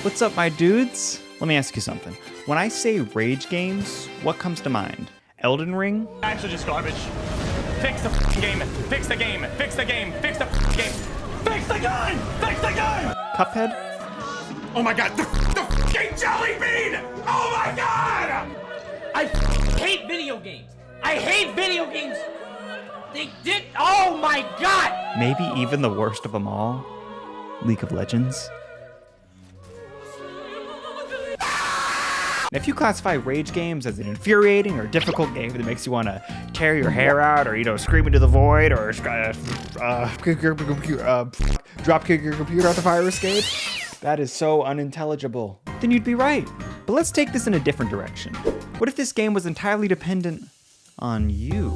What's up, my dudes? Let me ask you something. When I say rage games, what comes to mind? Elden Ring? Actually just garbage. Fix the game. Fix the game. Fix the game. Fix the game. Fix the game! Fix the game! Cuphead? Oh my god, the fucking jelly bean! Oh my god! I hate video games. I hate video games. They did. Oh my god! Maybe even the worst of them all, League of Legends. If you classify rage games as an infuriating or difficult game that makes you want to tear your hair out or, scream into the void or drop kick your computer out the fire escape, that is so unintelligible, then you'd be right. But let's take this in a different direction. What if this game was entirely dependent on you?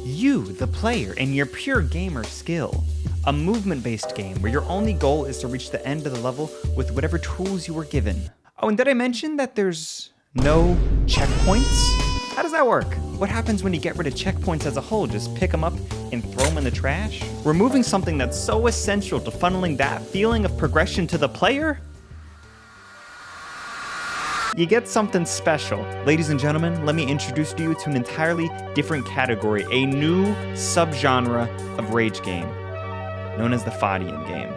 You, the player, and your pure gamer skill. A movement-based game where your only goal is to reach the end of the level with whatever tools you were given. Oh, and did I mention that there's no checkpoints? How does that work? What happens when you get rid of checkpoints as a whole? Just pick them up and throw them in the trash? Removing something that's so essential to funneling that feeling of progression to the player? You get something special. Ladies and gentlemen, let me introduce you to an entirely different category, a new subgenre of rage game, known as the Fadian game.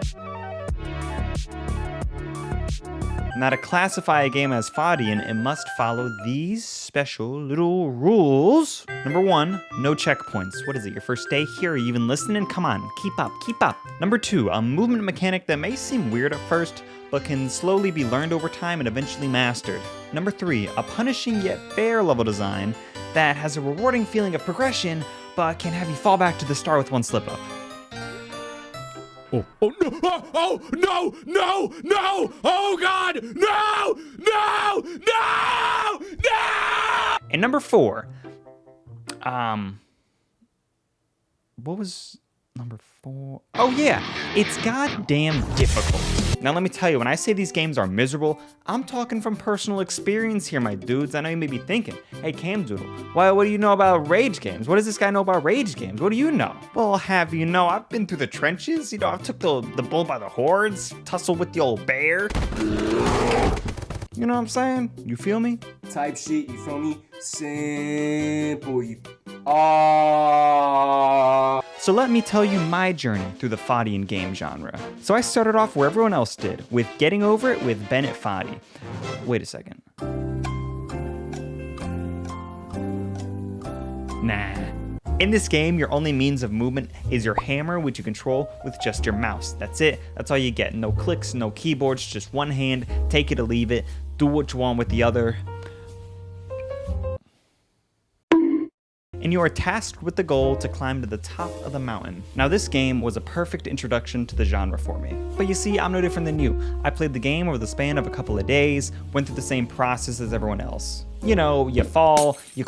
Now, to classify a game as Fadian, it must follow these special little rules. Number 1, no checkpoints. What is it, your first day here? Are you even listening? Come on, keep up, keep up. Number 2, a movement mechanic that may seem weird at first, but can slowly be learned over time and eventually mastered. Number 3, a punishing yet fair level design that has a rewarding feeling of progression, but can have you fall back to the start with one slip-up. Oh no! Oh no! No! No! Oh God! No! No! No! No! And number 4, what was number 4? Oh yeah, it's goddamn difficult. Now let me tell you, when I say these games are miserable, I'm talking from personal experience here, my dudes. I know you may be thinking, hey Camdoodle, what do you know about rage games? What does this guy know about rage games? What do you know? Well, I'll have you know, I've been through the trenches. I've took the bull by the horns, tussled with the old bear. You know what I'm saying? You feel me? Type shit, you feel me? Simple, you. So let me tell you my journey through the Fadian game genre. So I started off where everyone else did, with getting over it with Bennett Foddy. Wait a second. Nah. In this game, your only means of movement is your hammer, which you control with just your mouse. That's it. That's all you get. No clicks, no keyboards, just one hand. Take it or leave it. Do what you want with the other. And you are tasked with the goal to climb to the top of the mountain. Now this game was a perfect introduction to the genre for me. But you see, I'm no different than you. I played the game over the span of a couple of days, went through the same process as everyone else. You know, you fall, you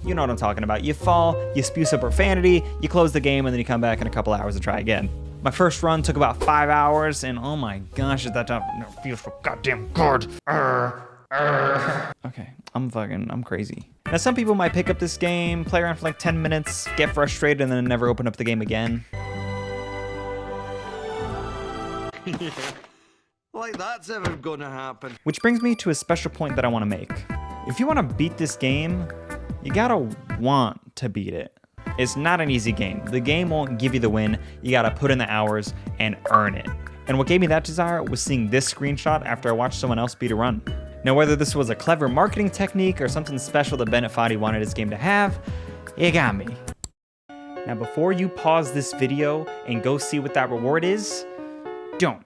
you know what I'm talking about. You fall, you spew some profanity, you close the game, and then you come back in a couple hours and try again. My first run took about 5 hours, and oh my gosh, at that time, it feels so goddamn good. Okay, I'm crazy. Now some people might pick up this game, play around for like 10 minutes, get frustrated, and then never open up the game again. Like that's ever gonna happen. Which brings me to a special point that I want to make. If you want to beat this game, you gotta want to beat it. It's not an easy game. The game won't give you the win. You gotta put in the hours and earn it. And what gave me that desire was seeing this screenshot after I watched someone else beat a run. Now, whether this was a clever marketing technique or something special that Bennett Foddy wanted his game to have, it got me. Now, before you pause this video and go see what that reward is, don't.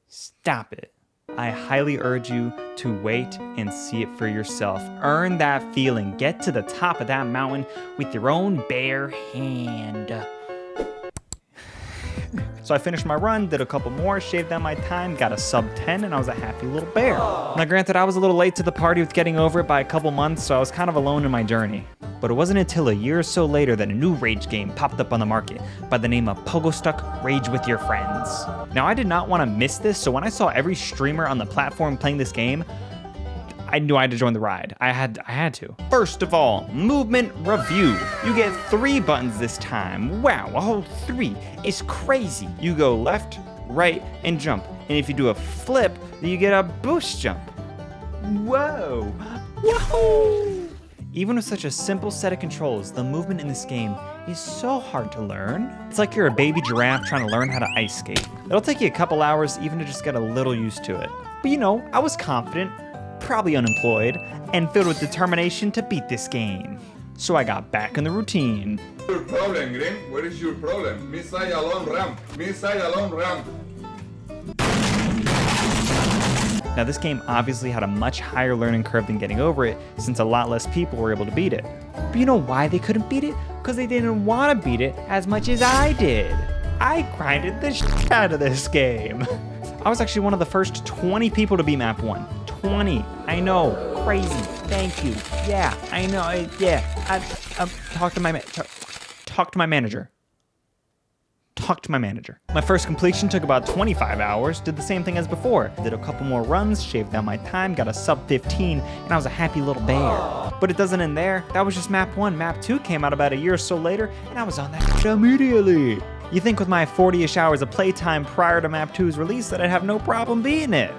Stop it. I highly urge you to wait and see it for yourself. Earn that feeling. Get to the top of that mountain with your own bare hand. So I finished my run, did a couple more, shaved down my time, got a sub 10, and I was a happy little bear. Now granted, I was a little late to the party with getting over it by a couple months, so I was kind of alone in my journey. But it wasn't until a year or so later that a new rage game popped up on the market by the name of Pogo Stuck Rage with Your Friends. Now I did not want to miss this, so when I saw every streamer on the platform playing this game, I knew I had to join the ride. I had to. First of all, movement review. You get 3 buttons this time. Wow, a whole 3. It's crazy. You go left, right, and jump. And if you do a flip, you get a boost jump. Whoa! Whoa! Even with such a simple set of controls, the movement in this game is so hard to learn. It's like you're a baby giraffe trying to learn how to ice skate. It'll take you a couple hours even to just get a little used to it. But you know, I was confident, probably unemployed, and filled with determination to beat this game. So I got back in the routine. Your problem, Green? What is your problem? Missile alone ramp. Missile alone ramp. Now this game obviously had a much higher learning curve than getting over it, since a lot less people were able to beat it. But you know why they couldn't beat it? Because they didn't want to beat it as much as I did. I grinded the shit out of this game. I was actually one of the first 20 people to beat map 1. 20. I know. Crazy. Thank you. Yeah, I know. Talk to my manager. Talk to my manager. My first completion took about 25 hours, did the same thing as before. Did a couple more runs, shaved down my time, got a sub 15, and I was a happy little bear. But it doesn't end there. That was just map 1. Map 2 came out about a year or so later, and I was on that immediately. You think with my 40-ish hours of playtime prior to map 2's release that I'd have no problem beating it.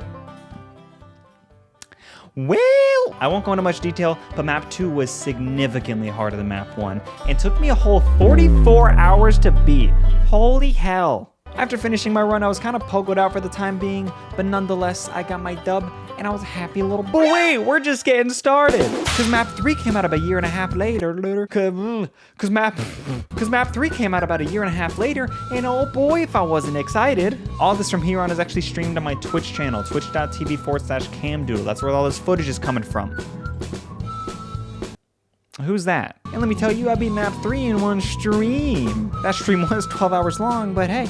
Well, I won't go into much detail, but map 2 was significantly harder than map 1 and took me a whole 44 hours to beat. Holy hell. After finishing my run, I was kind of pogoed out for the time being, but nonetheless, I got my dub and I was a happy little boy. But wait, we're just getting started. Cause map 3 came out about a year and a half later. Cause map 3 came out about a year and a half later, and oh boy, if I wasn't excited. All this from here on is actually streamed on my Twitch channel, twitch.tv/camdoodle. That's where all this footage is coming from. Who's that? And let me tell you, I beat map 3 in one stream. That stream was 12 hours long, but hey,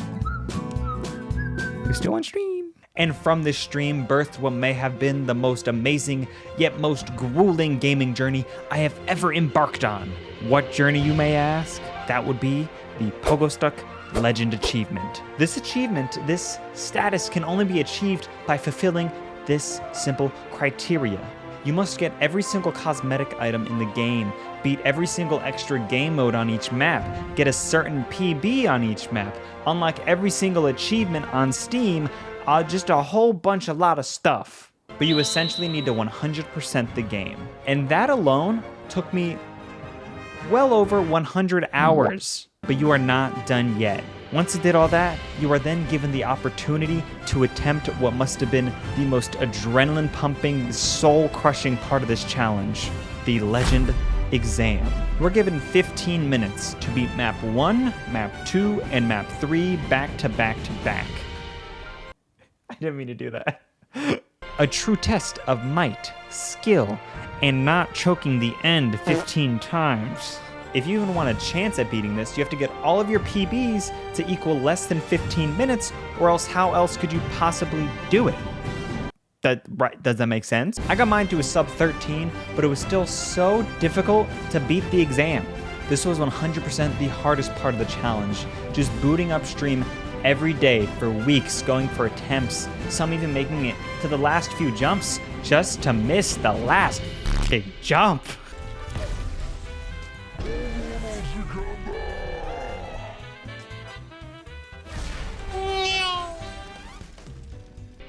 we're still on stream. And from this stream birthed what may have been the most amazing, yet most grueling gaming journey I have ever embarked on. What journey, you may ask? That would be the Pogostuck Legend Achievement. This achievement, this status can only be achieved by fulfilling this simple criteria. You must get every single cosmetic item in the game, beat every single extra game mode on each map, get a certain PB on each map, unlock every single achievement on Steam, just a whole bunch, a lot of stuff. But you essentially need to 100% the game. And that alone took me well over 100 hours. But you are not done yet. Once you did all that, you are then given the opportunity to attempt what must have been the most adrenaline-pumping, soul-crushing part of this challenge, the Legend Exam. We're given 15 minutes to beat map 1, map 2, and map 3 back to back to back. I didn't mean to do that. A true test of might, skill, and not choking the end 15 times. If you even want a chance at beating this, you have to get all of your PBs to equal less than 15 minutes, or else how else could you possibly do it? Right, does that make sense? I got mine to a sub 13, but it was still so difficult to beat the exam. This was 100% the hardest part of the challenge, just booting upstream every day for weeks, going for attempts, some even making it to the last few jumps just to miss the last big jump.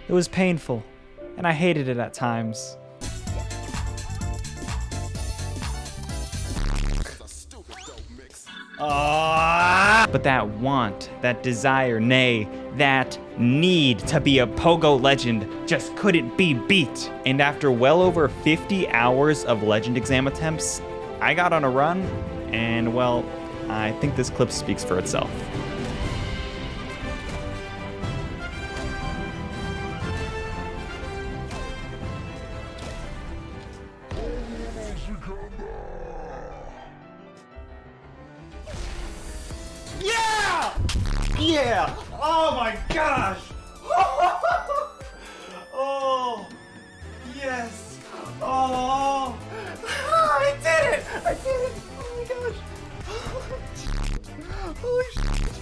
It was painful, and I hated it at times. But that want, that desire, nay, that need to be a Pogo legend just couldn't be beat. And after well over 50 hours of legend exam attempts, I got on a run, and well, I think this clip speaks for itself. Yeah! Oh my gosh! Oh, yes! Oh, I did it! I did it! Oh my gosh! Holy shit!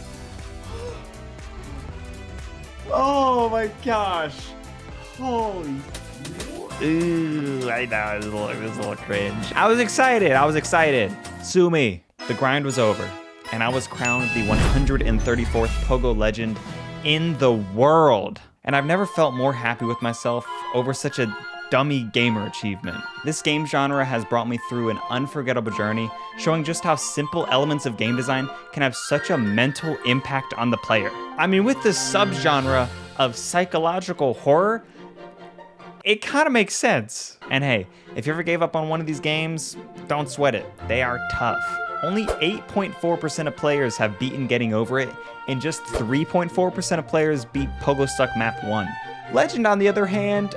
Oh my gosh! Holy. Ooh, I know, it was a little cringe. I was excited. Sue me. The grind was over, and I was crowned the 134th Pogo legend in the world. and I've never felt more happy with myself over such a dummy gamer achievement. This game genre has brought me through an unforgettable journey, showing just how simple elements of game design can have such a mental impact on the player. I mean, with this subgenre of psychological horror, it kind of makes sense. And hey, if you ever gave up on one of these games, don't sweat it. They are tough. Only 8.4% of players have beaten Getting Over It, and just 3.4% of players beat Pogo Stuck Map 1. Legend, on the other hand,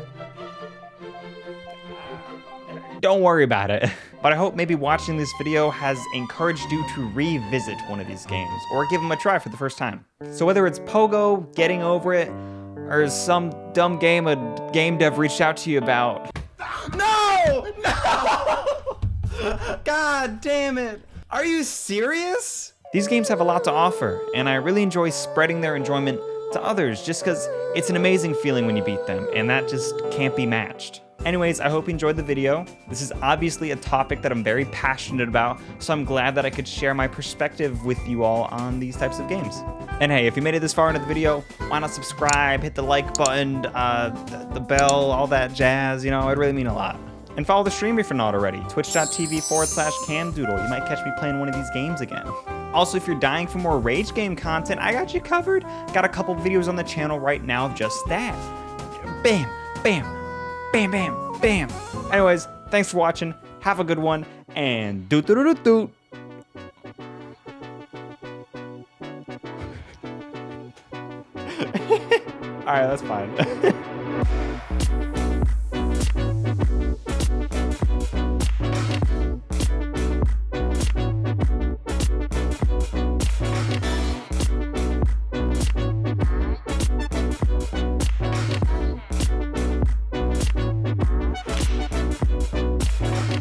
don't worry about it. But I hope maybe watching this video has encouraged you to revisit one of these games, or give them a try for the first time. So whether it's Pogo, Getting Over It, or some dumb game a game dev reached out to you about. No! No! God damn it. Are you serious? These games have a lot to offer, and I really enjoy spreading their enjoyment to others just because it's an amazing feeling when you beat them, and that just can't be matched. Anyways, I hope you enjoyed the video. This is obviously a topic that I'm very passionate about, so I'm glad that I could share my perspective with you all on these types of games. And hey, if you made it this far into the video, why not subscribe, hit the like button, the bell, all that jazz, you know, it'd really mean a lot. And follow the stream if you're not already, twitch.tv/camdoodle. You might catch me playing one of these games again. Also, if you're dying for more Rage game content, I got you covered. Got a couple videos on the channel right now of just that. Bam, bam, bam, bam, bam. Anyways, thanks for watching, have a good one, and doot doot doot doot. Alright, that's fine.